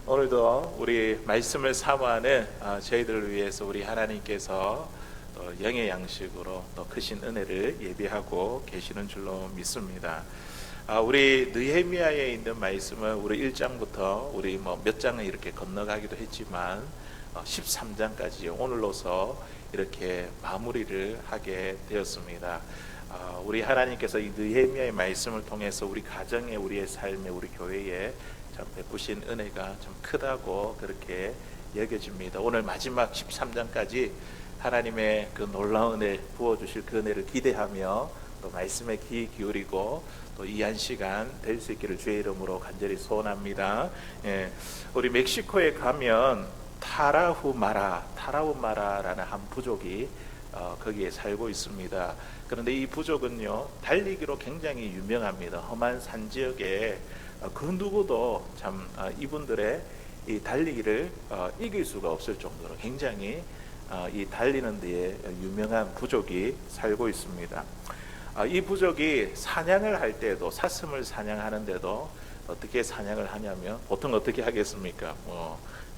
오늘도 우리 말씀을 사모하는 저희들을 위해서 우리 하나님께서 영의 양식으로 또 크신 은혜를 예비하고 계시는 줄로 믿습니다. 우리 느헤미야에 있는 말씀은 우리 1장부터 우리 몇 장을 이렇게 건너가기도 했지만 13장까지 오늘로서 이렇게 마무리를 하게 되었습니다. 우리 하나님께서 이 느헤미야의 말씀을 통해서 우리 가정에, 우리의 삶에, 우리 교회에 참 베푸신 은혜가 참 크다고 그렇게 여겨집니다. 오늘 마지막 13장까지 하나님의 그 놀라운 은혜 부어주실 그 은혜를 기대하며 또 말씀에 귀 기울이고 또 이 한 시간 될 수 있기를 주의 이름으로 간절히 소원합니다. 우리 멕시코에 가면 타라후마라라는 한 부족이 거기에 살고 있습니다. 그런데 이 부족은요, 달리기로 굉장히 유명합니다. 험한 산 지역에 그 누구도 참 이분들의 이 달리기를 이길 수가 없을 정도로 굉장히 이 달리는 데에 유명한 부족이 살고 있습니다. 이 부족이 사냥을 할 때도, 사슴을 사냥하는데도 어떻게 사냥을 하냐면 보통 어떻게 하겠습니까?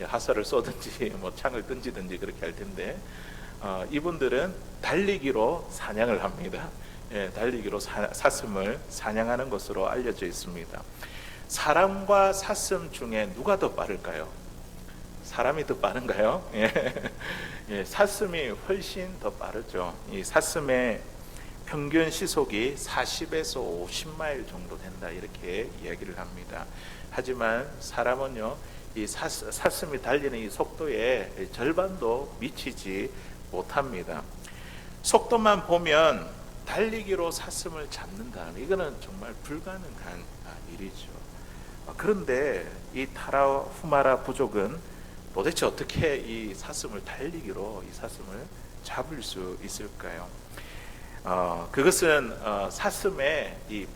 화살을 쏘든지 창을 던지든지 그렇게 할 텐데 이분들은 달리기로 사냥을 합니다. 달리기로 사슴을 사냥하는 것으로 알려져 있습니다. 사람과 사슴 중에 누가 더 빠를까요? 사람이 더 빠른가요? 사슴이 훨씬 더 빠르죠. 이 사슴의 평균 시속이 40에서 50마일 정도 된다, 이렇게 이야기를 합니다. 하지만 사람은요, 이 사슴이 달리는 이 속도의 절반도 미치지 못합니다. 속도만 보면 달리기로 사슴을 잡는다, 이거는 정말 불가능한 일이죠. 그런데 이 타라후마라 부족은 도대체 어떻게 이 사슴을 달리기로 이 사슴을 잡을 수 있을까요? 그것은 사슴의 이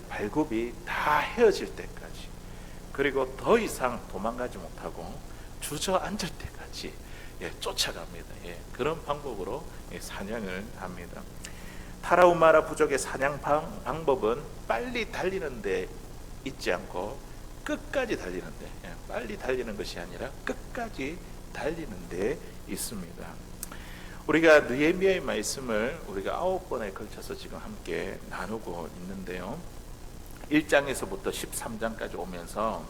발굽이 다 헤어질 때까지, 그리고 더 이상 도망가지 못하고 주저앉을 때까지 쫓아갑니다. 그런 방법으로 사냥을 합니다. 타라후마라 부족의 사냥 방법은 빨리 달리는 데 있지 않고 끝까지 달리는데, 빨리 달리는 것이 아니라 끝까지 달리는 데 있습니다. 우리가 느헤미야의 말씀을 우리가 9번에 걸쳐서 지금 함께 나누고 있는데요, 1장에서부터 13장까지 오면서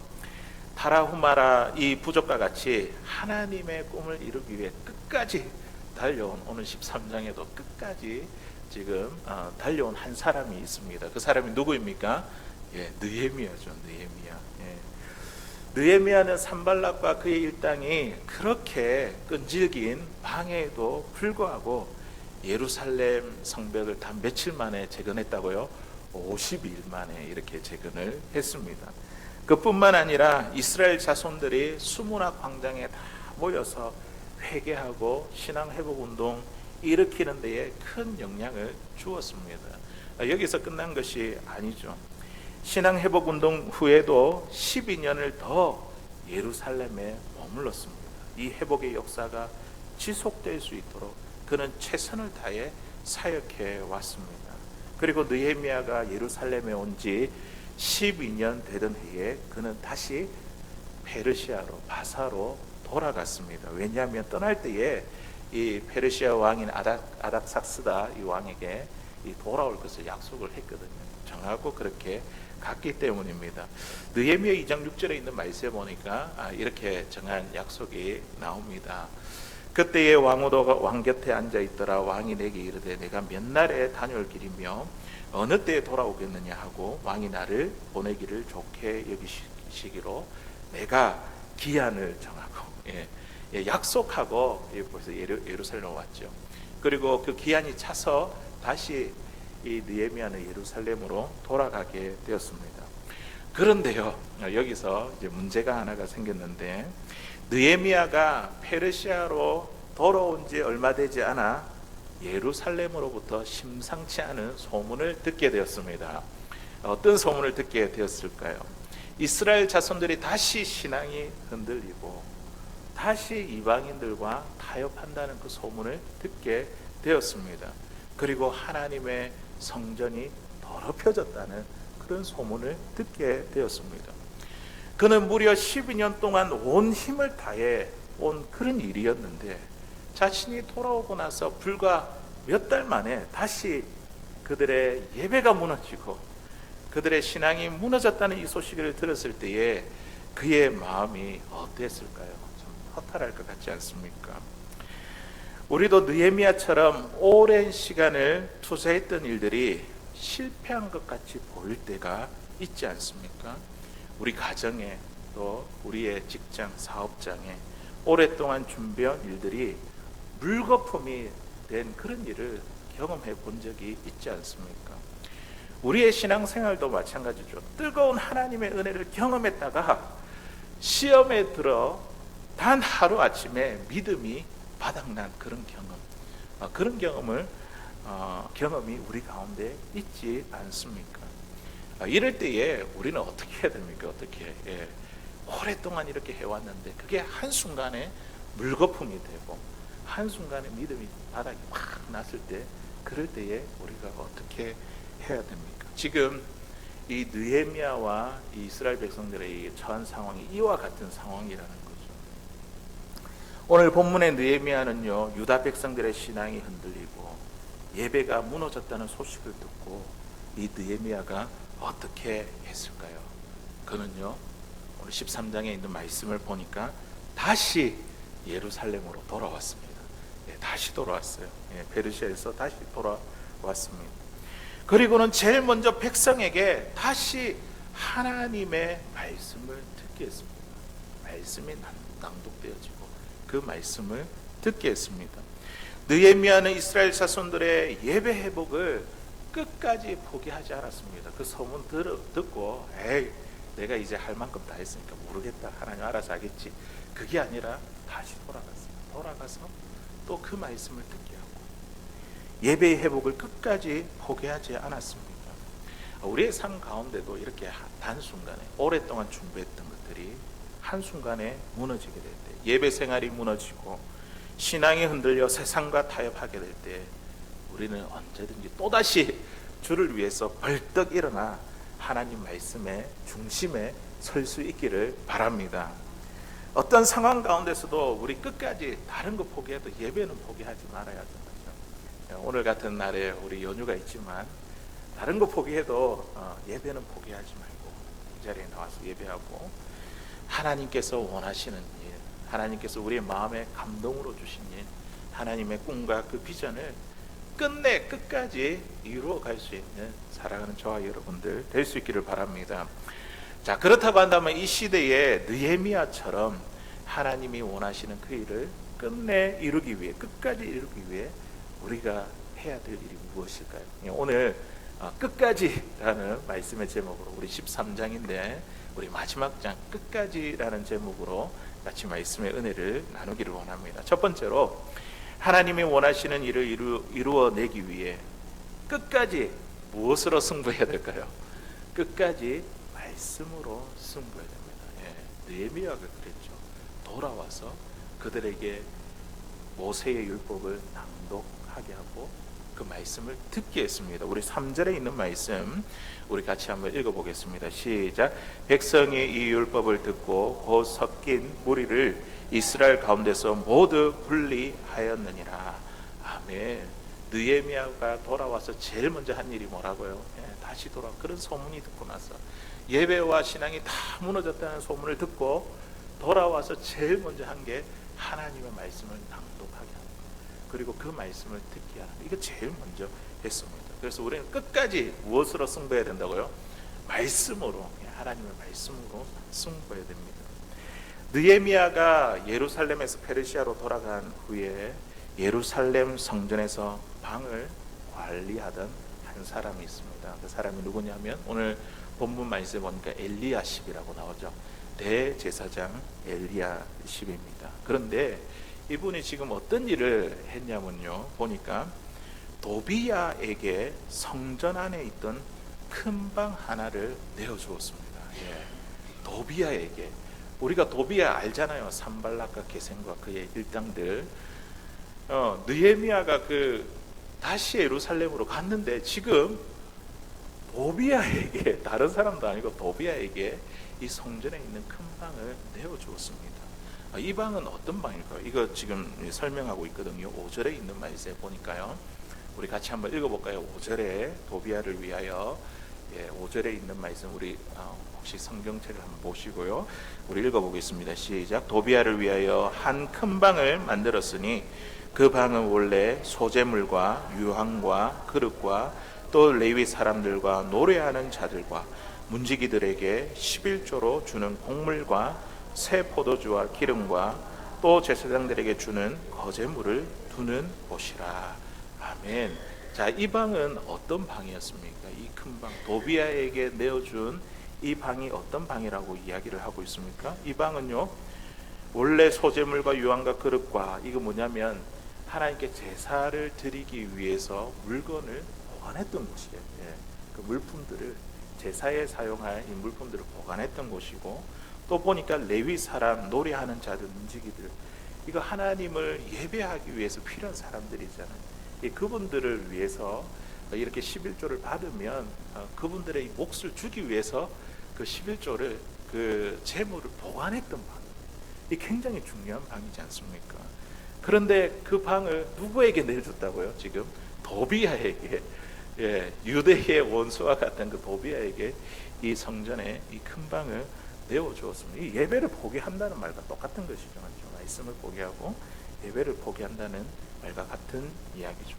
타라후마라 이 부족과 같이 하나님의 꿈을 이루기 위해 끝까지 달려온, 오늘 13장에도 끝까지 지금 달려온 한 사람이 있습니다. 그 사람이 누구입니까? 느헤미야죠. 느헤미야는 산발락과 그의 일당이 그렇게 끈질긴 방해에도 불구하고 예루살렘 성벽을 단 며칠 만에 재건했다고요? 50일 만에 이렇게 재건을 했습니다. 그뿐만 아니라 이스라엘 자손들이 수문학 광장에 다 모여서 회개하고 신앙 회복 운동 일으키는 데에 큰 영향을 주었습니다. 여기서 끝난 것이 아니죠. 신앙 회복 운동 후에도 12년을 더 예루살렘에 머물렀습니다. 이 회복의 역사가 지속될 수 있도록 그는 최선을 다해 사역해 왔습니다. 그리고 느헤미야가 예루살렘에 온 지 12년 되던 해에 그는 다시 페르시아로, 바사로 돌아갔습니다. 왜냐하면 떠날 때에 이 페르시아 왕인 아닥삭스다 이 왕에게 돌아올 것을 약속을 했거든요. 정하고 그렇게 갔기 때문입니다. 느헤미야 2장 6절에 있는 말씀에 보니까 이렇게 정한 약속이 나옵니다. 그때의 왕후도 왕 곁에 앉아 있더라. 왕이 내게 이르되 내가 몇 날에 다녀올 길이며 어느 때에 돌아오겠느냐 하고 왕이 나를 보내기를 좋게 여기시기로 내가 기한을 정하고 약속하고 벌써 예루살렘에 왔죠. 그리고 그 기한이 차서 다시 이 느헤미야는 예루살렘으로 돌아가게 되었습니다. 그런데요, 여기서 이제 문제가 하나가 생겼는데, 느헤미야가 페르시아로 돌아온 지 얼마 되지 않아 예루살렘으로부터 심상치 않은 소문을 듣게 되었습니다. 어떤 소문을 듣게 되었을까요? 이스라엘 자손들이 다시 신앙이 흔들리고 다시 이방인들과 타협한다는 그 소문을 듣게 되었습니다. 그리고 하나님의 성전이 더럽혀졌다는 그런 소문을 듣게 되었습니다. 그는 무려 12년 동안 온 힘을 다해 온 그런 일이었는데 자신이 돌아오고 나서 불과 몇 달 만에 다시 그들의 예배가 무너지고 그들의 신앙이 무너졌다는 이 소식을 들었을 때에 그의 마음이 어땠을까요? 좀 허탈할 것 같지 않습니까? 우리도 느헤미야처럼 오랜 시간을 투자했던 일들이 실패한 것 같이 보일 때가 있지 않습니까? 우리 가정에 또 우리의 직장, 사업장에 오랫동안 준비한 일들이 물거품이 된 그런 일을 경험해 본 적이 있지 않습니까? 우리의 신앙생활도 마찬가지죠. 뜨거운 하나님의 은혜를 경험했다가 시험에 들어 단 하루아침에 믿음이 바닥난 그런 경험, 그런 경험이 우리 가운데 있지 않습니까? 이럴 때에 우리는 어떻게 해야 됩니까? 어떻게? 예. 오랫동안 이렇게 해왔는데 그게 한순간에 물거품이 되고 한순간에 믿음이 바닥이 확 났을 때, 그럴 때에 우리가 어떻게 해야 됩니까? 지금 이 느헤미야와 이 이스라엘 백성들의 처한 상황이 이와 같은 상황이라는 거죠. 오늘 본문의 느헤미야는요, 유다 백성들의 신앙이 흔들리고 예배가 무너졌다는 소식을 듣고 이 느헤미야가 어떻게 했을까요? 그는요, 오늘 13장에 있는 말씀을 보니까 다시 예루살렘으로 돌아왔습니다. 다시 돌아왔어요. 페르시아에서 다시 돌아왔습니다. 그리고는 제일 먼저 백성에게 다시 하나님의 말씀을 듣게 했습니다. 말씀이 낭독되어지고 그 말씀을 듣게 했습니다. 느헤미야는 이스라엘 자손들의 예배 회복을 끝까지 포기하지 않았습니다. 그 소문 듣고 에이, 내가 이제 할 만큼 다 했으니까 모르겠다, 하나님 알아서 하겠지, 그게 아니라 다시 돌아가서 또 그 말씀을 듣게 하고 예배의 회복을 끝까지 포기하지 않았습니다. 우리의 삶 가운데도 이렇게 단순간에 오랫동안 준비했던 것들이 한순간에 무너지게 될 때, 예배 생활이 무너지고 신앙이 흔들려 세상과 타협하게 될 때 우리는 언제든지 또다시 주를 위해서 벌떡 일어나 하나님 말씀의 중심에 설 수 있기를 바랍니다. 어떤 상황 가운데서도 우리 끝까지 다른 거 포기해도 예배는 포기하지 말아야 된다. 오늘 같은 날에 우리 연휴가 있지만 다른 거 포기해도 예배는 포기하지 말고 이 자리에 나와서 예배하고 하나님께서 원하시는 일, 하나님께서 우리의 마음에 감동으로 주신 일, 하나님의 꿈과 그 비전을 끝내 끝까지 이루어갈 수 있는 사랑하는 저와 여러분들 될 수 있기를 바랍니다. 자, 그렇다고 한다면 이 시대에 느헤미야처럼 하나님이 원하시는 그 일을 끝내 이루기 위해, 끝까지 이루기 위해 우리가 해야 될 일이 무엇일까요? 오늘 끝까지라는 말씀의 제목으로 우리 13장인데 우리 마지막 장 끝까지라는 제목으로 같이 말씀의 은혜를 나누기를 원합니다. 첫 번째로 하나님이 원하시는 일을 이루어내기 위해 끝까지 무엇으로 승부해야 될까요? 끝까지 말씀으로 승부해야 됩니다. 느헤미야가 그랬죠. 돌아와서 그들에게 모세의 율법을 낭독하게 하고 그 말씀을 듣게 했습니다. 우리 3절에 있는 말씀 우리 같이 한번 읽어보겠습니다. 시작. 백성이 이 율법을 듣고 곧 섞인 무리를 이스라엘 가운데서 모두 분리하였느니라. 아멘. 느헤미야가 돌아와서 제일 먼저 한 일이 뭐라고요? 다시 돌아. 그런 소문이 듣고 나서 예배와 신앙이 다 무너졌다는 소문을 듣고 돌아와서 제일 먼저 한 게 하나님의 말씀을 낭독하게 하는 것, 그리고 그 말씀을 듣게 하는 것, 이거 제일 먼저 했습니다. 그래서 우리는 끝까지 무엇으로 승부해야 된다고요? 말씀으로, 하나님의 말씀으로 승부해야 됩니다. 느헤미야가 예루살렘에서 페르시아로 돌아간 후에 예루살렘 성전에서 방을 관리하던 한 사람이 있습니다. 그 사람이 누구냐면 오늘 본문 말씀에 보니까 엘리야십이라고 나오죠. 대제사장 엘리야십입니다. 그런데 이분이 지금 어떤 일을 했냐면요, 보니까 도비야에게 성전 안에 있던 큰 방 하나를 내어주었습니다. 도비야에게. 우리가 도비야 알잖아요. 산발락과 게셈과 그의 일당들. 느헤미야가 다시 예루살렘으로 갔는데 지금 도비아에게, 다른 사람도 아니고 도비아에게 이 성전에 있는 큰 방을 내어주었습니다. 이 방은 어떤 방일까요? 이거 지금 설명하고 있거든요. 5절에 있는 말씀에 보니까요. 우리 같이 한번 읽어볼까요? 5절에 도비아를 위하여, 5절에 있는 말씀 우리 혹시 성경책을 한번 보시고요. 우리 읽어보겠습니다. 시작. 도비아를 위하여 한 큰 방을 만들었으니 그 방은 원래 소재물과 유황과 그릇과 또 레위 사람들과 노래하는 자들과 문지기들에게 11조로 주는 곡물과 새 포도주와 기름과 또 제사장들에게 주는 거제물을 두는 곳이라. 아멘. 자, 이 방은 어떤 방이었습니까? 이 큰 방, 도비아에게 내어준 이 방이 어떤 방이라고 이야기를 하고 있습니까? 이 방은요, 원래 소재물과 유황과 그릇과, 이거 뭐냐면 하나님께 제사를 드리기 위해서 물건을 보관했던 곳이에요. 그 물품들을, 제사에 사용할 이 물품들을 보관했던 곳이고, 또 보니까 레위 사람, 노래하는 자들, 문지기들, 이거 하나님을 예배하기 위해서 필요한 사람들이잖아요. 그분들을 위해서 이렇게 11조를 받으면 그분들의 몫을 주기 위해서 그 11조를, 그 재물을 보관했던 방, 이 굉장히 중요한 방이지 않습니까? 그런데 그 방을 누구에게 내줬다고요? 지금 도비아에게, 유대의 원수와 같은 그 도비아에게 이 성전에 이 큰 방을 내어주었습니다. 이 예배를 포기한다는 말과 똑같은 것이죠. 맞죠? 말씀을 포기하고 예배를 포기한다는 말과 같은 이야기죠.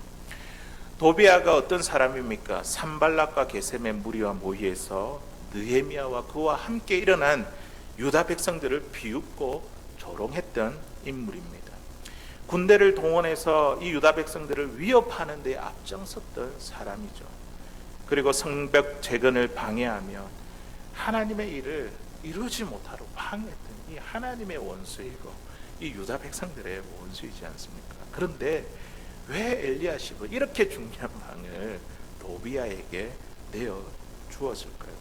도비아가 어떤 사람입니까? 산발락과 게셈의 무리와 모의해서 느헤미야와 그와 함께 일어난 유다 백성들을 비웃고 조롱했던 인물입니다. 군대를 동원해서 이 유다 백성들을 위협하는 데 앞장섰던 사람이죠. 그리고 성벽 재건을 방해하며 하나님의 일을 이루지 못하도록 방해했던 이 하나님의 원수이고 이 유다 백성들의 원수이지 않습니까? 그런데 왜 엘리야십은 이렇게 중요한 방을 도비아에게 내어 주었을까요?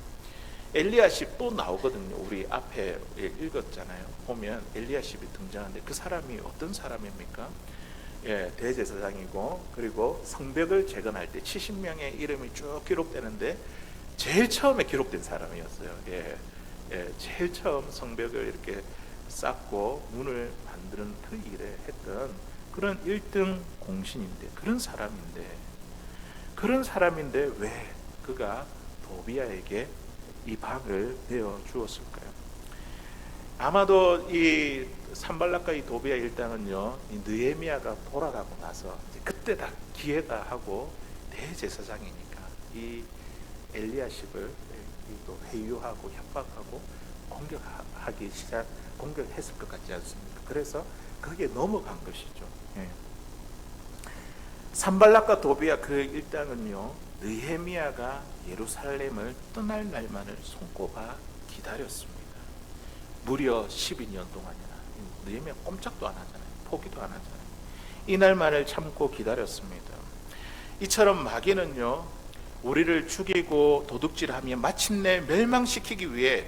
엘리야십 또 나오거든요. 우리 앞에 읽었잖아요. 보면 엘리야십이 등장하는데 그 사람이 어떤 사람입니까? 대제사장이고, 그리고 성벽을 재건할 때 70명의 이름이 쭉 기록되는데 제일 처음에 기록된 사람이었어요. 제일 처음 성벽을 이렇게 쌓고 문을 만드는 그 일에 했던 그런 1등 공신인데, 그런 사람인데 왜 그가 도비아에게 이 방을 내어 주었을까요? 아마도 이 산발락과 이 도비아 일당은요, 이 느헤미야가 돌아가고 나서 그때다 기회다 하고 대제사장이니까 이 엘리야십을 또 회유하고 협박하고 공격했을 것 같지 않습니까? 그래서 거기에 넘어간 것이죠. 산발락과 도비아 그 일당은요, 느헤미야가 예루살렘을 떠날 날만을 손꼽아 기다렸습니다. 무려 12년 동안이나. 느헤미야 꼼짝도 안 하잖아요. 포기도 안 하잖아요. 이 날만을 참고 기다렸습니다. 이처럼 마귀는요, 우리를 죽이고 도둑질하며 마침내 멸망시키기 위해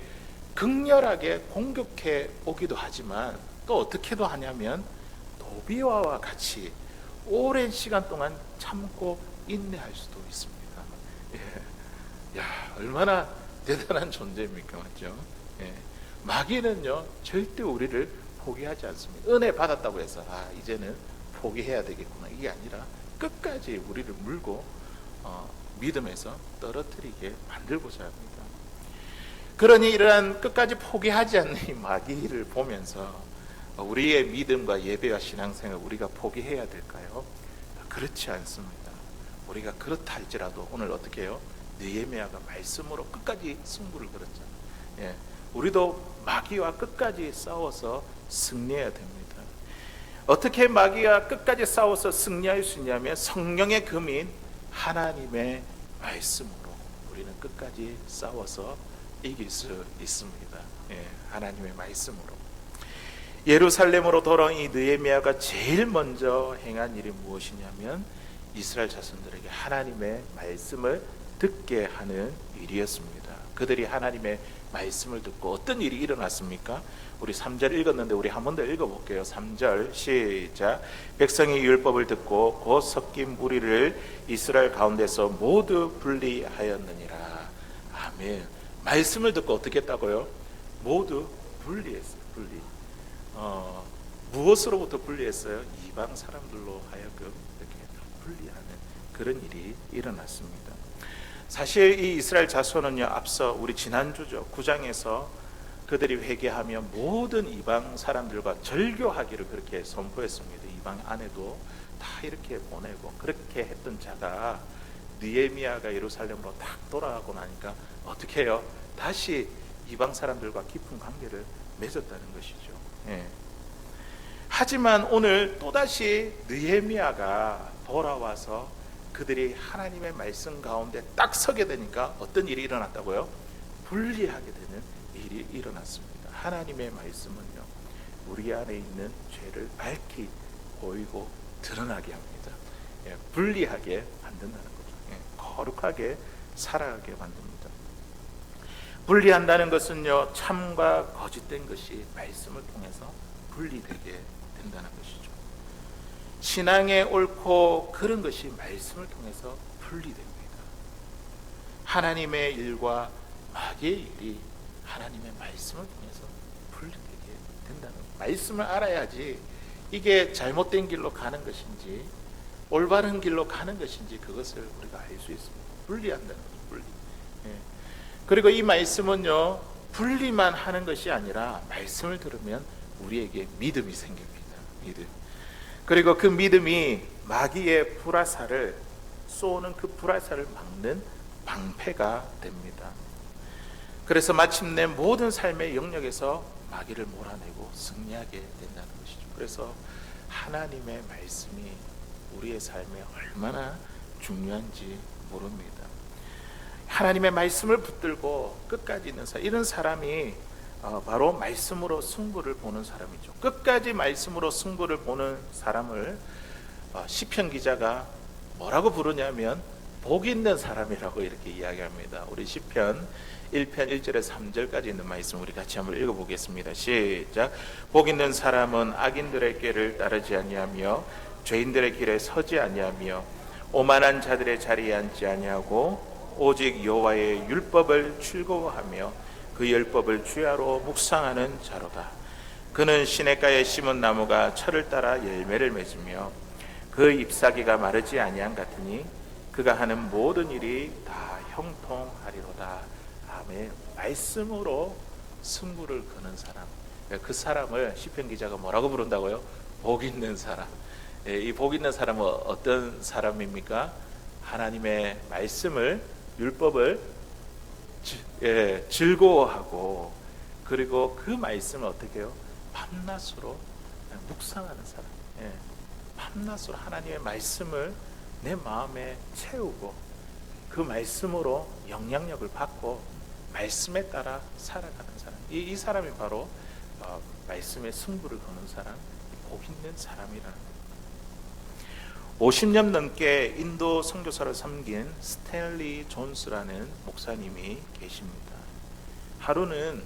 극렬하게 공격해 오기도 하지만 또 어떻게도 하냐면 도비아와 같이 오랜 시간 동안 참고 인내할 수도 있습니다. 얼마나 대단한 존재입니까? 맞죠? 마귀는요, 절대 우리를 포기하지 않습니다. 은혜 받았다고 해서 이제는 포기해야 되겠구나, 이게 아니라 끝까지 우리를 물고 믿음에서 떨어뜨리게 만들고자 합니다. 그러니 이러한 끝까지 포기하지 않는 이 마귀를 보면서 우리의 믿음과 예배와 신앙생활 우리가 포기해야 될까요? 그렇지 않습니다. 우리가 그렇다 할지라도 오늘 어떻게 해요? 느헤미야가 말씀으로 끝까지 승부를 걸었잖아요. 우리도 마귀와 끝까지 싸워서 승리해야 됩니다. 어떻게 마귀와 끝까지 싸워서 승리할 수 있냐면 성령의 금인 하나님의 말씀으로 우리는 끝까지 싸워서 이길 수 있습니다. 하나님의 말씀으로. 예루살렘으로 돌아온 이 느헤미야가 제일 먼저 행한 일이 무엇이냐면 이스라엘 자손들에게 하나님의 말씀을 듣게 하는 일이었습니다. 그들이 하나님의 말씀을 듣고 어떤 일이 일어났습니까? 우리 3절 읽었는데 우리 한 번 더 읽어볼게요. 3절 시작. 백성이 율법을 듣고 곧 섞인 무리를 이스라엘 가운데서 모두 분리하였느니라. 아멘. 말씀을 듣고 어떻게 했다고요? 모두 분리했어요. 무엇으로부터 분리했어요? 이방 사람들로 하여금 이렇게 분리하는 그런 일이 일어났습니다. 사실 이 이스라엘 자손은요, 앞서 우리 지난주죠 9장에서 그들이 회개하며 모든 이방 사람들과 절교하기를 그렇게 선포했습니다. 이방 안에도 다 이렇게 보내고 그렇게 했던 자가 느헤미야가 예루살렘으로 딱 돌아가고 나니까 어떻게 해요? 다시 이방 사람들과 깊은 관계를 맺었다는 것이죠. 예. 하지만 오늘 또다시 느헤미야가 돌아와서 그들이 하나님의 말씀 가운데 딱 서게 되니까 어떤 일이 일어났다고요? 분리하게 되는 일이 일어났습니다. 하나님의 말씀은요, 우리 안에 있는 죄를 밝히 보이고 드러나게 합니다. 예, 분리하게 만든다는 거죠. 예, 거룩하게 살아가게 만듭니다. 분리한다는 것은요, 참과 거짓된 것이 말씀을 통해서 분리되게 된다는 것이죠. 신앙의 옳고 그른 것이 말씀을 통해서 분리됩니다. 하나님의 일과 마귀의 일이 하나님의 말씀을 통해서 분리되게 된다는 거예요. 말씀을 알아야지 이게 잘못된 길로 가는 것인지 올바른 길로 가는 것인지 그것을 우리가 알 수 있습니다. 분리한다는 거죠. 분리. 예. 그리고 이 말씀은요, 분리만 하는 것이 아니라 말씀을 들으면 우리에게 믿음이 생깁니다. 믿음. 그리고 그 믿음이 마귀의 불화살을 쏘는 그 불화살을 막는 방패가 됩니다. 그래서 마침내 모든 삶의 영역에서 마귀를 몰아내고 승리하게 된다는 것이죠. 그래서 하나님의 말씀이 우리의 삶에 얼마나 중요한지 모릅니다. 하나님의 말씀을 붙들고 끝까지 있는 사람, 이런 사람이 바로 말씀으로 승부를 보는 사람이죠. 끝까지 말씀으로 승부를 보는 사람을 시편 기자가 뭐라고 부르냐면 복 있는 사람이라고 이렇게 이야기합니다. 우리 시편 1편 1절에서 3절까지 있는 말씀 우리 같이 한번 읽어보겠습니다. 시작. 복 있는 사람은 악인들의 꾀를 따르지 아니하며 죄인들의 길에 서지 아니하며 오만한 자들의 자리에 앉지 아니하고 오직 여호와의 율법을 즐거워하며 그 율법을 주야로 묵상하는 자로다. 그는 시냇가에 심은 나무가 철을 따라 열매를 맺으며 그 잎사귀가 마르지 아니한 같으니 그가 하는 모든 일이 다 형통하리로다. 아멘. 말씀으로 승부를 거는 사람, 그 사람을 시편 기자가 뭐라고 부른다고요? 복 있는 사람. 이 복 있는 사람은 어떤 사람입니까? 하나님의 말씀을, 율법을 즐거워하고 그리고 그 말씀을 어떻게 해요? 밤낮으로 묵상하는 사람. 밤낮으로 하나님의 말씀을 내 마음에 채우고 그 말씀으로 영향력을 받고 말씀에 따라 살아가는 사람. 이 사람이 바로 말씀의 승부를 거는 사람, 복 있는 사람이라는 거예요. 50년 넘게 인도 선교사를 섬긴 스탠리 존스라는 목사님이 계십니다. 하루는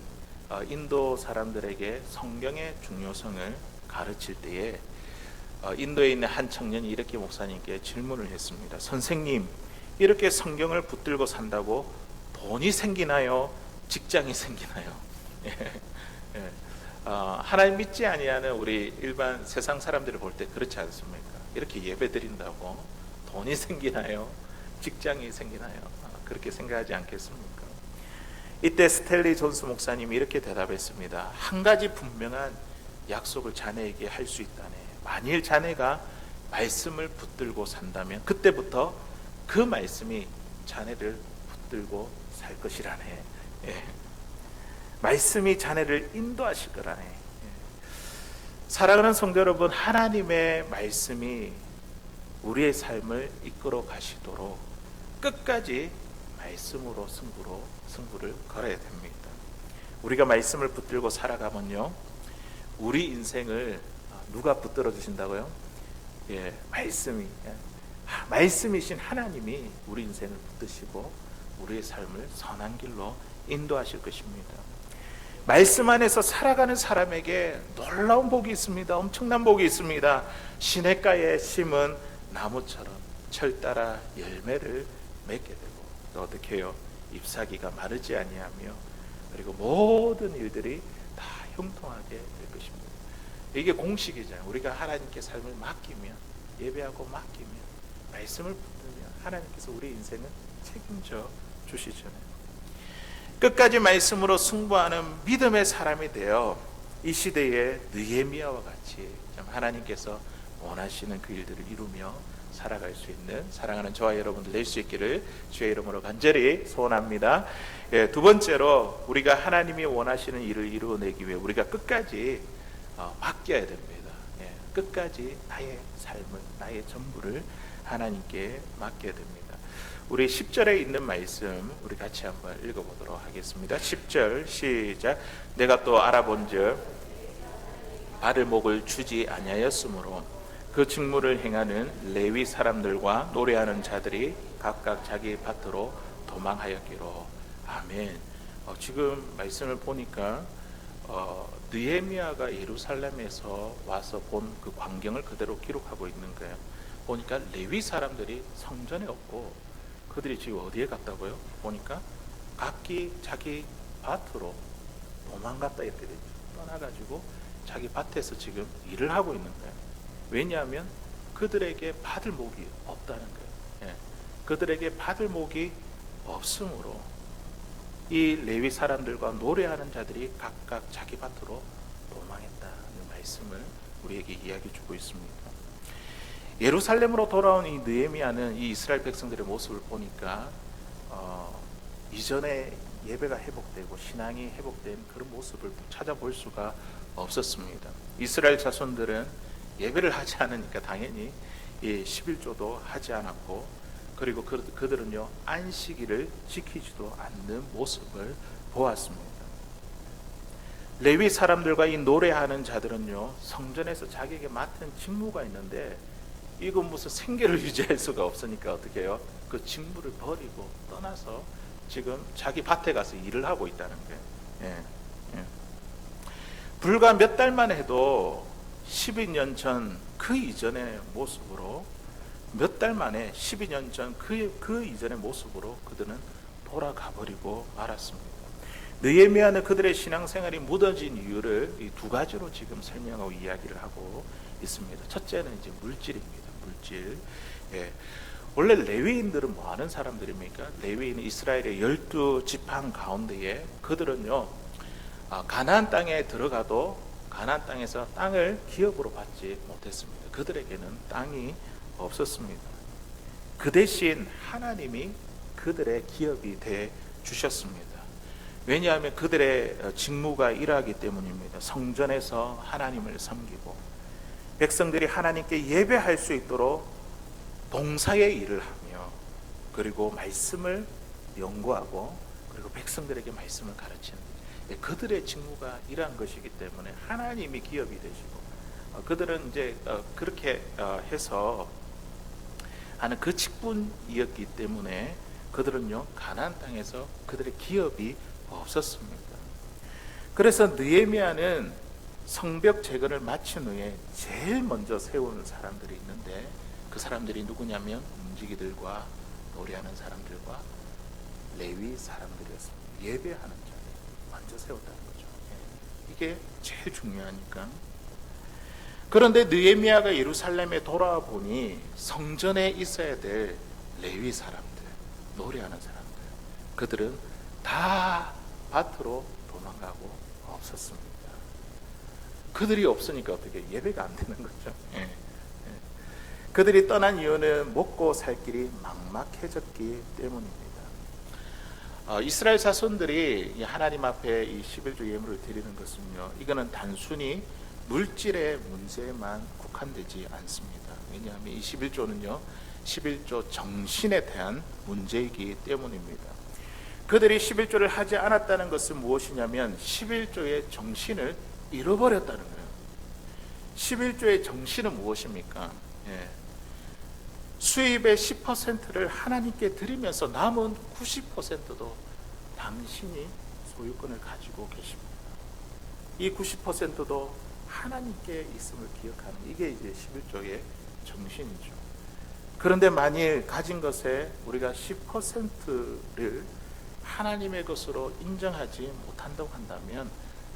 인도 사람들에게 성경의 중요성을 가르칠 때에 인도에 있는 한 청년이 이렇게 목사님께 질문을 했습니다. 선생님, 이렇게 성경을 붙들고 산다고 돈이 생기나요? 직장이 생기나요? 하나님 믿지 아니하는 우리 일반 세상 사람들을 볼 때 그렇지 않습니까? 이렇게 예배 드린다고 돈이 생기나요? 직장이 생기나요? 그렇게 생각하지 않겠습니까? 이때 스탠리 존스 목사님이 이렇게 대답했습니다. 한 가지 분명한 약속을 자네에게 할 수 있다네. 만일 자네가 말씀을 붙들고 산다면 그때부터 그 말씀이 자네를 붙들고 살 것이라네. 말씀이 자네를 인도하실 거라네. 사랑하는 성도 여러분, 하나님의 말씀이 우리의 삶을 이끌어 가시도록 끝까지 말씀으로 승부를 걸어야 됩니다. 우리가 말씀을 붙들고 살아가면요, 우리 인생을 누가 붙들어 주신다고요? 말씀이신 하나님이 우리 인생을 붙드시고 우리의 삶을 선한 길로 인도하실 것입니다. 말씀 안에서 살아가는 사람에게 놀라운 복이 있습니다. 엄청난 복이 있습니다. 시냇가에 심은 나무처럼 철따라 열매를 맺게 되고, 또 어떻게 해요? 잎사귀가 마르지 아니하며, 그리고 모든 일들이 다 형통하게 될 것입니다. 이게 공식이잖아요. 우리가 하나님께 삶을 맡기면, 예배하고 맡기면, 말씀을 붙들면 하나님께서 우리 인생은 책임져 주시잖아요. 끝까지 말씀으로 승부하는 믿음의 사람이 되어 이 시대의 느헤미야와 같이 하나님께서 원하시는 그 일들을 이루며 살아갈 수 있는 사랑하는 저와 여러분들 될 수 있기를 주의 이름으로 간절히 소원합니다. 두 번째로, 우리가 하나님이 원하시는 일을 이루어내기 위해 우리가 끝까지 맡겨야 됩니다. 끝까지 나의 삶을, 나의 전부를 하나님께 맡겨야 됩니다. 우리 10절에 있는 말씀 우리 같이 한번 읽어보도록 하겠습니다. 10절 시작. 내가 또 알아본즉 받을 목을 주지 아니하였으므로 그 직무를 행하는 레위 사람들과 노래하는 자들이 각각 자기 밭으로 도망하였기로. 아멘. 지금 말씀을 보니까 느헤미야가 예루살렘에서 와서 본 그 광경을 그대로 기록하고 있는 거예요. 보니까 레위 사람들이 성전에 없고, 그들이 지금 어디에 갔다고요? 보니까 각기 자기 밭으로 도망갔다 이렇게 되죠. 떠나가지고 자기 밭에서 지금 일을 하고 있는 거예요. 왜냐하면 그들에게 받을 목이 없다는 거예요. 그들에게 받을 목이 없으므로 이 레위 사람들과 노래하는 자들이 각각 자기 밭으로 도망했다는 말씀을 우리에게 이야기해 주고 있습니다. 예루살렘으로 돌아온 이 느헤미야는 이 이스라엘 백성들의 모습을 보니까 이전에 예배가 회복되고 신앙이 회복된 그런 모습을 찾아볼 수가 없었습니다. 이스라엘 자손들은 예배를 하지 않으니까 당연히 11조도 하지 않았고, 그리고 그들은요 안식일을 지키지도 않는 모습을 보았습니다. 레위 사람들과 이 노래하는 자들은요 성전에서 자기에게 맡은 직무가 있는데, 이건 무슨 생계를 유지할 수가 없으니까 어떻게 해요? 그 직무를 버리고 떠나서 지금 자기 밭에 가서 일을 하고 있다는 거예요. 불과 몇 달만 해도 12년 전 그 이전의 모습으로, 몇 달 만에 12년 전 그 이전의 모습으로 그들은 돌아가 버리고 말았습니다. 느헤미야는 그들의 신앙생활이 무너진 이유를 이 두 가지로 지금 설명하고 이야기를 하고 있습니다. 첫째는 이제 물질입니다. 물질. 원래 레위인들은 뭐 하는 사람들입니까? 레위인은 이스라엘의 12지파 가운데에 그들은요 가나안 땅에 들어가도 가나안 땅에서 땅을 기업으로 받지 못했습니다. 그들에게는 땅이 없었습니다. 그 대신 하나님이 그들의 기업이 돼 주셨습니다. 왜냐하면 그들의 직무가 이러하기 때문입니다. 성전에서 하나님을 섬기고 백성들이 하나님께 예배할 수 있도록 봉사의 일을 하며, 그리고 말씀을 연구하고, 그리고 백성들에게 말씀을 가르치는 그들의 직무가 이러한 것이기 때문에 하나님이 기업이 되시고, 그들은 이제 그렇게 해서 하는 그 직분이었기 때문에 그들은요 가나안 땅에서 그들의 기업이 없었습니다. 그래서 느헤미야는 성벽 재건을 마친 후에 제일 먼저 세우는 사람들이 있는데, 그 사람들이 누구냐면 움직이들과 노래하는 사람들과 레위 사람들이었습니다. 예배하는 자들 먼저 세웠다는 거죠. 이게 제일 중요하니까. 그런데 느헤미야가 예루살렘에 돌아와 보니 성전에 있어야 될 레위 사람들, 노래하는 사람들, 그들은 다 밭으로 도망가고 없었습니다. 그들이 없으니까 어떻게 예배가 안 되는 거죠. 그들이 떠난 이유는 먹고 살 길이 막막해졌기 때문입니다. 이스라엘 자손들이 하나님 앞에 이 11조 예물을 드리는 것은요, 이거는 단순히 물질의 문제만 국한되지 않습니다. 왜냐하면 이 11조는요 11조 정신에 대한 문제이기 때문입니다. 그들이 11조를 하지 않았다는 것은 무엇이냐면 11조의 정신을 잃어버렸다는 거예요. 11조의 정신은 무엇입니까? 수입의 10%를 하나님께 드리면서 남은 90%도 당신이 소유권을 가지고 계십니다. 이 90%도 하나님께 있음을 기억하는, 이게 이제 11조의 정신이죠. 그런데 만일 가진 것에 우리가 10%를 하나님의 것으로 인정하지 못한다고 한다면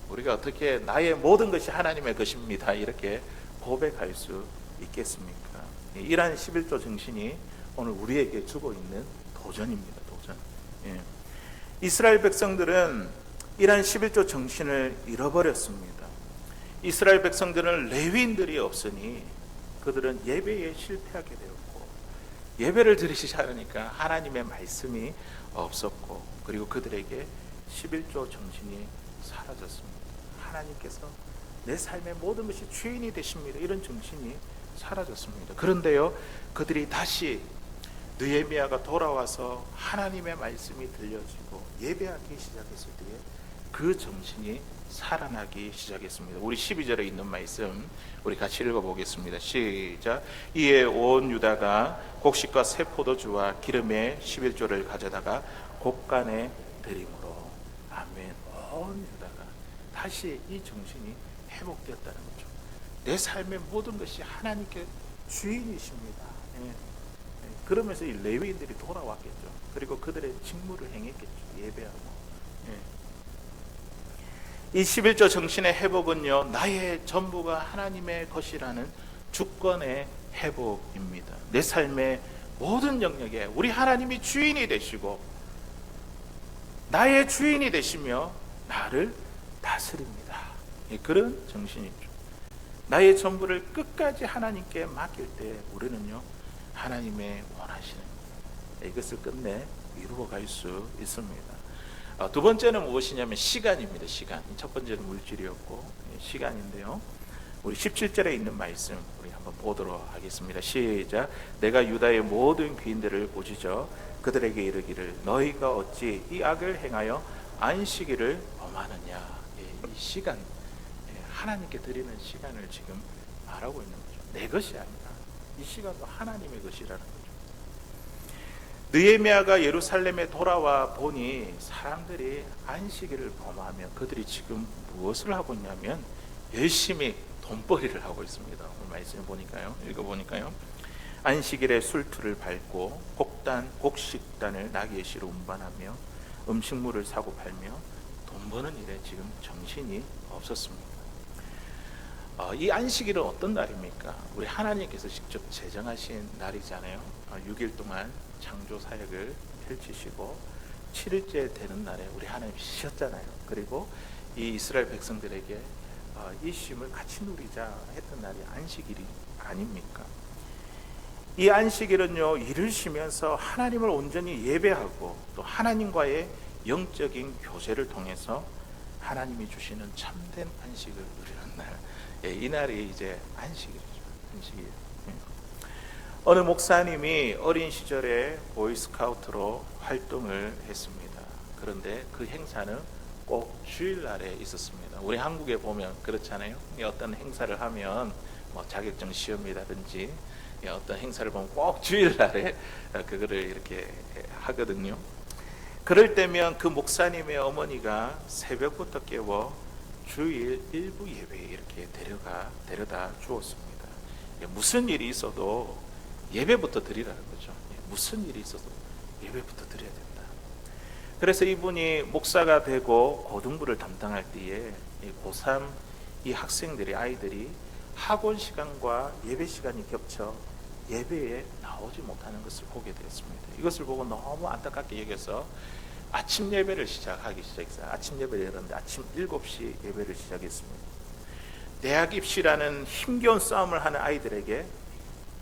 우리가 어떻게 나의 모든 것이 하나님의 것입니다 이렇게 고백할 수 있겠습니까? 이러한 11조 정신이 오늘 우리에게 주고 있는 도전입니다. 도전. 이스라엘 백성들은 이러한 11조 정신을 잃어버렸습니다. 이스라엘 백성들은 레위인들이 없으니 그들은 예배에 실패하게 되었고, 예배를 드리지 않으니까 하나님의 말씀이 없었고, 그리고 그들에게 11조 정신이 사라졌습니다. 하나님께서 내 삶의 모든 것이 주인이 되십니다, 이런 정신이 사라졌습니다. 그런데요, 그들이 다시 느헤미야가 돌아와서 하나님의 말씀이 들려지고 예배하기 시작했을 때에 그 정신이 살아나기 시작했습니다. 우리 12절에 있는 말씀 우리 같이 읽어보겠습니다. 시작. 이에 온 유다가 곡식과 새 포도주와 기름의 11조를 가져다가 곡간에 드림으로. 아멘. 온 유다가 다시 이 정신이 회복되었다는 거죠. 내 삶의 모든 것이 하나님께 주인이십니다. 그러면서 이 레위인들이 돌아왔겠죠. 그리고 그들의 직무를 행했겠죠. 예배하고. 이 11조 정신의 회복은요, 나의 전부가 하나님의 것이라는 주권의 회복입니다. 내 삶의 모든 영역에 우리 하나님이 주인이 되시고 나의 주인이 되시며 나를 다스립니다. 그런 정신이죠. 나의 전부를 끝까지 하나님께 맡길 때 우리는요, 하나님의 원하시는 이것을 끝내 이루어 갈 수 있습니다. 두 번째는 무엇이냐면 시간입니다. 시간. 첫 번째는 물질이었고 시간인데요, 우리 17절에 있는 말씀 우리 한번 보도록 하겠습니다. 시작. 내가 유다의 모든 귀인들을 꾸짖어 그들에게 이르기를 너희가 어찌 이 악을 행하여 안식일을 범하느냐. 이 시간, 하나님께 드리는 시간을 지금 말하고 있는 거죠. 내 것이 아니라 이 시간도 하나님의 것이라는 거죠. 느헤미야가 예루살렘에 돌아와 보니 사람들이 안식일을 범하며 그들이 지금 무엇을 하고 있냐면 열심히 돈벌이를 하고 있습니다. 오늘 말씀을 보니까요, 읽어보니까요, 안식일에 술투를 밟고 곡식단을 나귀의 씨로 운반하며 음식물을 사고 팔며 돈 버는 일에 지금 정신이 없었습니다. 이 안식일은 어떤 날입니까? 우리 하나님께서 직접 제정하신 날이잖아요. 6일 동안 창조 사역을 펼치시고 7일째 되는 날에 우리 하나님 쉬셨잖아요. 그리고 이 이스라엘 백성들에게 이 쉼을 같이 누리자 했던 날이 안식일이 아닙니까? 이 안식일은요, 일을 쉬면서 하나님을 온전히 예배하고 또 하나님과의 영적인 교제를 통해서 하나님이 주시는 참된 안식을 누리는 날, 이 날이 이제 안식일이죠. 안식일. 어느 목사님이 어린 시절에 보이스카우트로 활동을 했습니다. 그런데 그 행사는 꼭 주일날에 있었습니다. 우리 한국에 보면 그렇잖아요. 어떤 행사를 하면 뭐 자격증 시험이라든지 어떤 행사를 보면 꼭 주일날에 그거를 이렇게 하거든요. 그럴 때면 그 목사님의 어머니가 새벽부터 깨워 주일 일부 예배에 이렇게 데려다 주었습니다. 무슨 일이 있어도 예배부터 드리라는 거죠. 무슨 일이 있어도 예배부터 드려야 된다. 그래서 이분이 목사가 되고 고등부를 담당할 때에 고3 이 학생들이, 아이들이 학원 시간과 예배 시간이 겹쳐 예배에 나오지 못하는 것을 보게 되었습니다. 이것을 보고 너무 안타깝게 여겨서 아침 예배를 시작하기 시작했어요. 아침 예배를 열었는데 아침 7시 예배를 시작했습니다. 대학 입시라는 힘겨운 싸움을 하는 아이들에게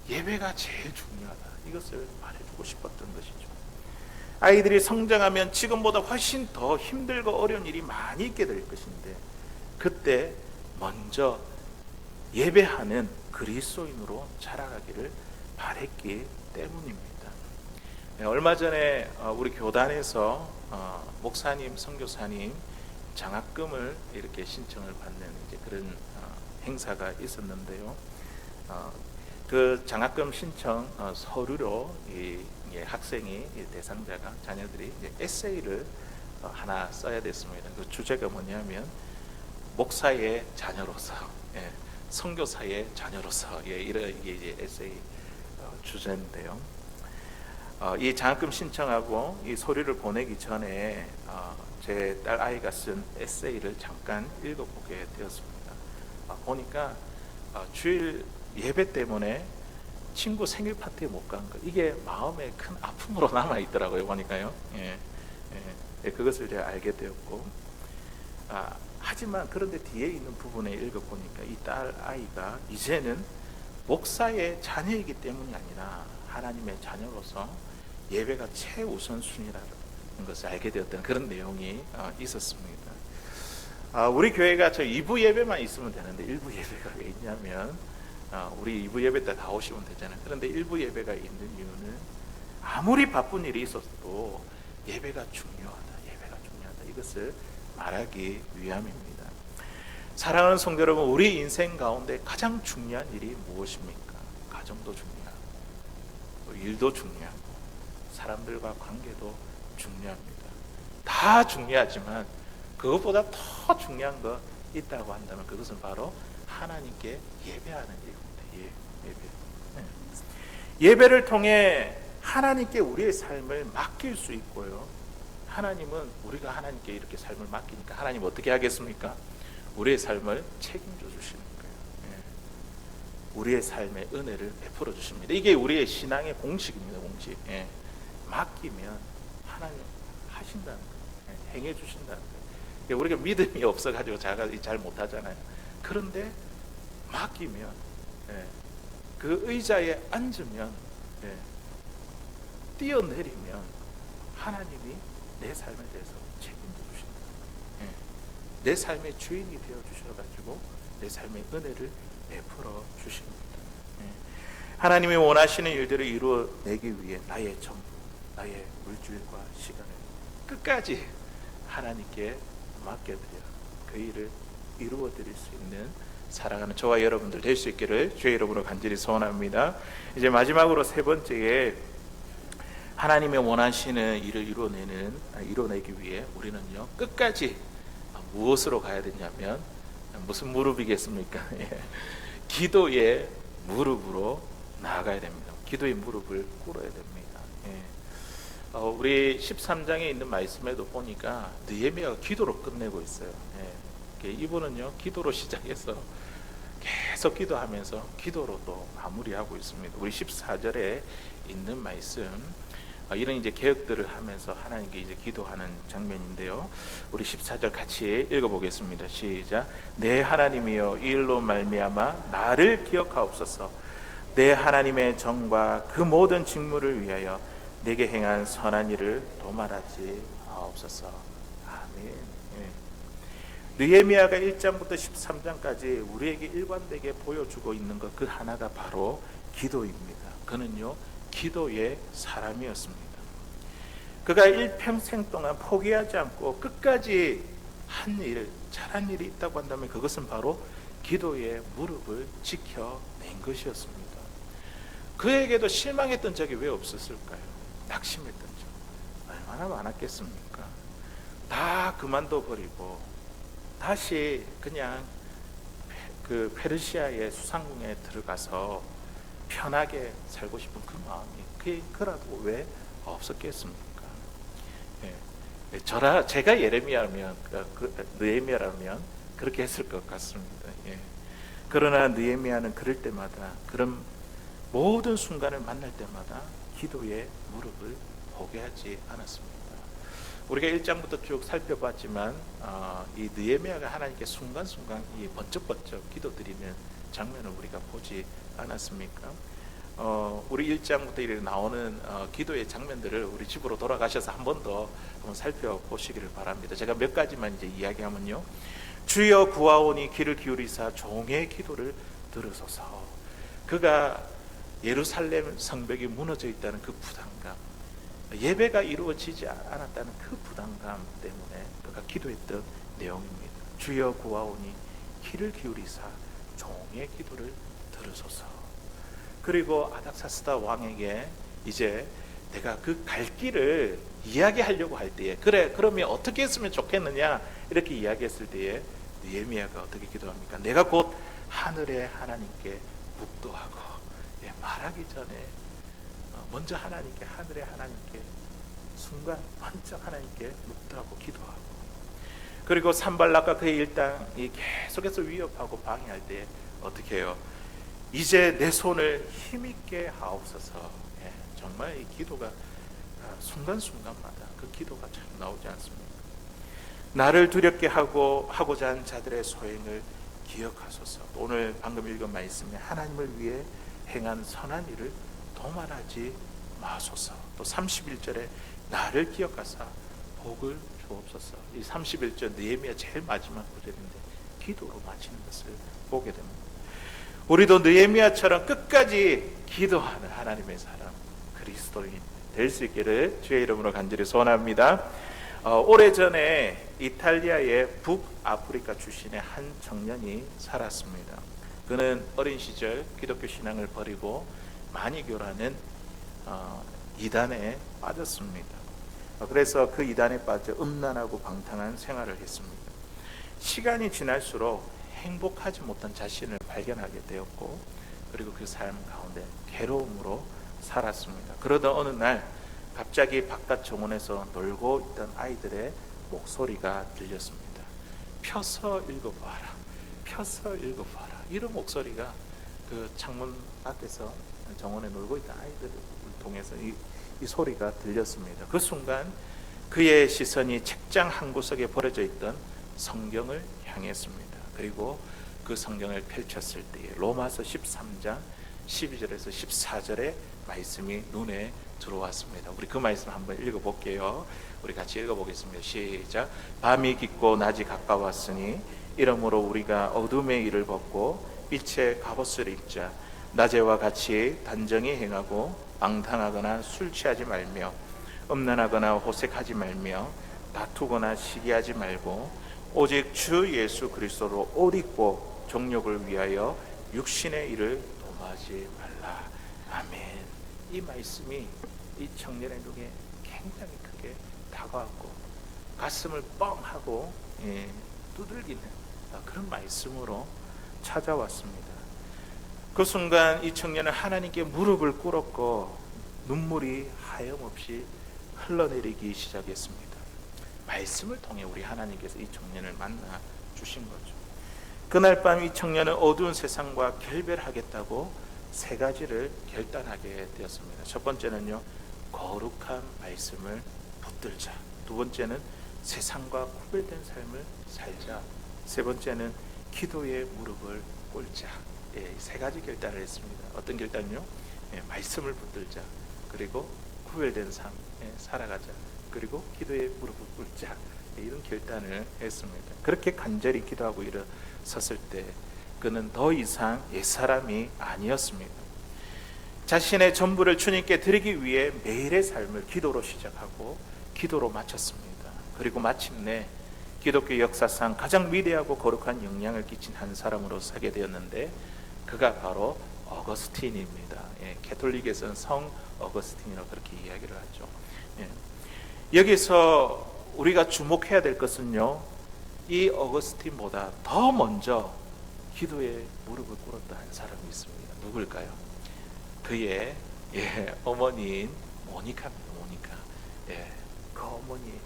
예배가 제일 중요하다, 이것을 말해주고 싶었던 것이죠. 아이들이 성장하면 지금보다 훨씬 더 힘들고 어려운 일이 많이 있게 될 것인데 그때 먼저 예배하는 그리스도인으로 자라가기를 바랬기 때문입니다. 얼마 전에 우리 교단에서 목사님, 선교사님 장학금을 이렇게 신청을 받는 이제 그런 행사가 있었는데요. 그 장학금 신청 서류로 이 학생이, 대상자가, 자녀들이 이제 에세이를 하나 써야 됐습니다. 그 주제가 뭐냐면 목사의 자녀로서, 예, 선교사의 자녀로서, 예, 이런 이게 이제 에세이 주제인데요. 이 장학금 신청하고 이 소리를 보내기 전에 제 딸 아이가 쓴 에세이를 잠깐 읽어보게 되었습니다. 보니까 주일 예배 때문에 친구 생일 파티에 못 간 거, 이게 마음에 큰 아픔으로 남아 있더라고요. 보니까요. 예, 예, 그것을 제가 알게 되었고, 하지만 그런데 뒤에 있는 부분에 읽어보니까 이 딸 아이가 이제는 목사의 자녀이기 때문이 아니라 하나님의 자녀로서 예배가 최우선순위라는 것을 알게 되었던 그런 내용이 있었습니다. 우리 교회가 저 2부 예배만 있으면 되는데 1부 예배가 왜 있냐면, 우리 2부 예배 때 다 오시면 되잖아요. 그런데 1부 예배가 있는 이유는 아무리 바쁜 일이 있어도 예배가 중요하다, 예배가 중요하다, 이것을 말하기 위함입니다. 사랑하는 성도 여러분, 우리 인생 가운데 가장 중요한 일이 무엇입니까? 가정도 중요하고, 일도 중요하고, 사람들과 관계도 중요합니다. 다 중요하지만 그것보다 더 중요한 거 있다고 한다면 그것은 바로 하나님께 예배하는 일입니다. 예배를 통해 하나님께 우리의 삶을 맡길 수 있고요. 하나님은 우리가 하나님께 이렇게 삶을 맡기니까 하나님 어떻게 하겠습니까? 우리의 삶을 책임져 주시는 거예요. 우리의 삶의 은혜를 베풀어 주십니다. 이게 우리의 신앙의 공식입니다. 공식. 맡기면 하나님 하신다는 거예요. 행해 주신다는 거예요. 우리가 믿음이 없어가지고 잘 못하잖아요. 그런데 맡기면, 그 의자에 앉으면, 뛰어내리면 하나님이 내 삶에 대해서 책임져 주신다. 내 삶의 주인이 되어 주셔가지고 내 삶의 은혜를 베풀어 주십니다. 하나님이 원하시는 일들을 이루어내기 위해 나의 전부, 나의 물질과 시간을 끝까지 하나님께 맡겨드려 그 일을 이루어드릴 수 있는 사랑하는 저와 여러분들 될 수 있기를 주의 이름으로 간절히 소원합니다. 이제 마지막으로 세 번째에, 하나님의 원하시는 일을 이루어내기 위해 우리는요 끝까지 무엇으로 가야 되냐면, 무슨 무릎이겠습니까? 기도의 무릎으로 나아가야 됩니다. 기도의 무릎을 꿇어야 됩니다. 우리 13장에 있는 말씀에도 보니까 느헤미야가 기도로 끝내고 있어요. 이분은요 기도로 시작해서 계속 기도하면서 기도로 또 마무리하고 있습니다. 우리 14절에 있는 말씀, 이런 이제 개혁들을 하면서 하나님께 이제 기도하는 장면인데요. 우리 14절 같이 읽어보겠습니다. 시작. 내 하나님이여, 이 일로 말미암아 나를 기억하옵소서. 내 하나님의 정과 그 모든 직무를 위하여 내게 행한 선한 일을 도말하지 마옵소서. 아멘. 느헤미야가 1장부터 13장까지 우리에게 일관되게 보여주고 있는 것, 그 하나가 바로 기도입니다. 그는요 기도의 사람이었습니다. 그가 일평생 동안 포기하지 않고 끝까지 한 일, 잘한 일이 있다고 한다면 그것은 바로 기도의 무릎을 지켜낸 것이었습니다. 그에게도 실망했던 적이 왜 없었을까요? 낙심했던 적 얼마나 많았겠습니까? 다 그만둬 버리고 다시 그냥 그 페르시아의 수상궁에 들어가서 편하게 살고 싶은 그 마음이 그라도 왜 없었겠습니까? 제가 예레미야라면, 느헤미야라면 그렇게 했을 것 같습니다. 그러나 느헤미야는 그럴 때마다, 그런 모든 순간을 만날 때마다 기도의 무릎을 포기하지 않았습니다. 우리가 1장부터 쭉 살펴봤지만 이 느헤미야가 하나님께 순간순간 이 번쩍번쩍 기도드리는 장면을 우리가 보지 않았습니까? 우리 1장부터 이렇게 나오는 기도의 장면들을 우리 집으로 돌아가셔서 한 번 더 한번 살펴보시기를 바랍니다. 제가 몇 가지만 이제 이야기하면요. 주여 구하오니 귀를 기울이사 종의 기도를 들으소서. 그가 예루살렘 성벽이 무너져 있다는 그 부담감, 예배가 이루어지지 않았다는 그 부담감 때문에 그가 기도했던 내용입니다. 주여 구하오니 귀를 기울이사 종의 기도를 들으소서. 그리고 아닥사스다 왕에게 이제 내가 그 갈 길을 이야기하려고 할 때에, 그래 그러면 어떻게 했으면 좋겠느냐 이렇게 이야기했을 때에 느헤미야가 어떻게 기도합니까? 내가 곧 하늘의 하나님께 묵도하고, 말하기 전에 먼저 하나님께, 하늘의 하나님께 순간 먼저 하나님께 묵도하고 기도하고, 그리고 산발락과 그의 일당이 계속해서 위협하고 방해할 때 어떻게 해요? 이제 내 손을 힘있게 하옵소서. 정말 이 기도가 순간순간마다 그 기도가 참 나오지 않습니까? 나를 두렵게 하고자 한 자들의 소행을 기억하소서. 오늘 방금 읽은 말씀에 하나님을 위해 행한 선한 일을 도말하지 마소서. 또 31절에 나를 기억하사 복을 주옵소서. 이 31절 느헤미야 제일 마지막 구절인데 기도로 마치는 것을 보게 됩니다. 우리도 느헤미야처럼 끝까지 기도하는 하나님의 사람, 그리스도인 될 수 있기를 주의 이름으로 간절히 소원합니다. 오래전에 이탈리아의 북아프리카 출신의 한 청년이 살았습니다. 그는 어린 시절 기독교 신앙을 버리고 마니교라는 이단에 빠졌습니다. 그래서 그 이단에 빠져 음란하고 방탕한 생활을 했습니다. 시간이 지날수록 행복하지 못한 자신을 발견하게 되었고, 그리고 그 삶 가운데 괴로움으로 살았습니다. 그러던 어느 날 갑자기 바깥 정원에서 놀고 있던 아이들의 목소리가 들렸습니다. 펴서 읽어봐라, 펴서 읽어봐라. 이런 목소리가 그 창문 밖에서 정원에 놀고 있던 아이들을 통해서 이 소리가 들렸습니다. 그 순간 그의 시선이 책장 한 구석에 버려져 있던 성경을 향했습니다. 그리고 그 성경을 펼쳤을 때에 로마서 13장 12절에서 14절의 말씀이 눈에 들어왔습니다. 우리 그 말씀 한번 읽어볼게요. 우리 같이 읽어보겠습니다. 시작. 밤이 깊고 낮이 가까웠으니 이러므로 우리가 어둠의 일을 벗고 빛의 갑옷을 입자. 낮에와 같이 단정히 행하고 방탕하거나 술 취하지 말며 음란하거나 호색하지 말며 다투거나 시기하지 말고 오직 주 예수 그리스도로 옷 입고 정욕을 위하여 육신의 일을 도모하지 말라. 아멘. 이 말씀이 이 청년의 눈에 굉장히 크게 다가왔고 가슴을 뻥하고 두들기는 그런 말씀으로 찾아왔습니다. 그 순간 이 청년은 하나님께 무릎을 꿇었고 눈물이 하염없이 흘러내리기 시작했습니다. 말씀을 통해 우리 하나님께서 이 청년을 만나 주신 거죠. 그날 밤 이 청년은 어두운 세상과 결별하겠다고 세 가지를 결단하게 되었습니다. 첫 번째는요, 거룩한 말씀을 붙들자. 두 번째는 세상과 구별된 삶을 살자. 세 번째는 기도의 무릎을 꿇자. 세 가지 결단을 했습니다. 어떤 결단이요? 말씀을 붙들자. 그리고 구별된 삶 살아가자. 그리고 기도의 무릎을 꿇자. 이런 결단을 했습니다. 그렇게 간절히 기도하고 일어섰을 때 그는 더 이상 옛사람이 아니었습니다. 자신의 전부를 주님께 드리기 위해 매일의 삶을 기도로 시작하고 기도로 마쳤습니다. 그리고 마침내 기독교 역사상 가장 위대하고 거룩한 영향을 끼친 한 사람으로 서게 되었는데 그가 바로 어거스틴입니다. 가톨릭에서는 성 어거스틴이라고 그렇게 이야기를 하죠. 여기서 우리가 주목해야 될 것은요, 이 어거스틴보다 더 먼저 기도에 무릎을 꿇었다 한 사람이 있습니다. 누굴까요? 그의 어머니인 모니카입니다. 모니카. 그 어머니의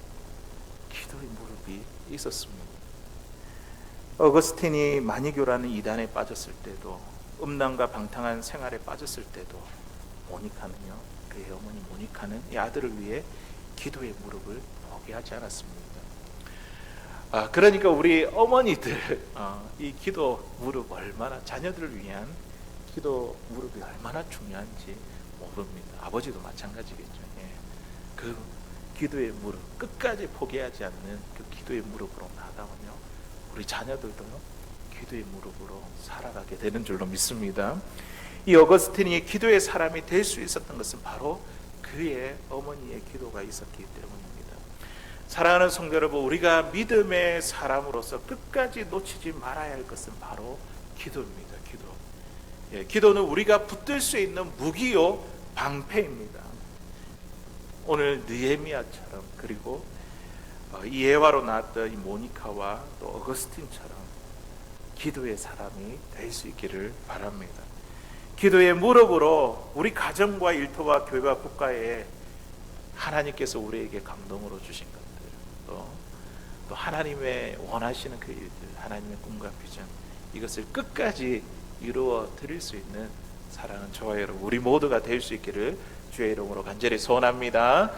기도의 무릎이 있었습니다. 어거스틴이 마니교라는 이단에 빠졌을 때도, 음란과 방탕한 생활에 빠졌을 때도 모니카는요, 그의 어머니 모니카는 이 아들을 위해 기도의 무릎을 포기하지 않았습니다. 그러니까 우리 어머니들 이 기도 무릎 얼마나, 자녀들을 위한 기도 무릎이 얼마나 중요한지 모릅니다. 아버지도 마찬가지겠죠. 그 기도의 무릎 끝까지 포기하지 않는 그 기도의 무릎으로 나아가면요, 우리 자녀들도 기도의 무릎으로 살아가게 되는 줄로 믿습니다. 이 어거스틴이 기도의 사람이 될 수 있었던 것은 바로 그의 어머니의 기도가 있었기 때문입니다. 사랑하는 성도 여러분, 우리가 믿음의 사람으로서 끝까지 놓치지 말아야 할 것은 바로 기도입니다. 기도. 기도는 우리가 붙들 수 있는 무기요 방패입니다. 오늘 느헤미야처럼, 그리고 이 예화로 나왔던 이 모니카와 또 어거스틴처럼 기도의 사람이 될 수 있기를 바랍니다. 기도의 무릎으로 우리 가정과 일터와 교회와 국가에 하나님께서 우리에게 감동으로 주신 것들, 또 하나님의 원하시는 그 일들, 하나님의 꿈과 비전, 이것을 끝까지 이루어 드릴 수 있는 사랑하는 저와 여러분, 우리 모두가 될 수 있기를 주의 이름으로 간절히 소원합니다.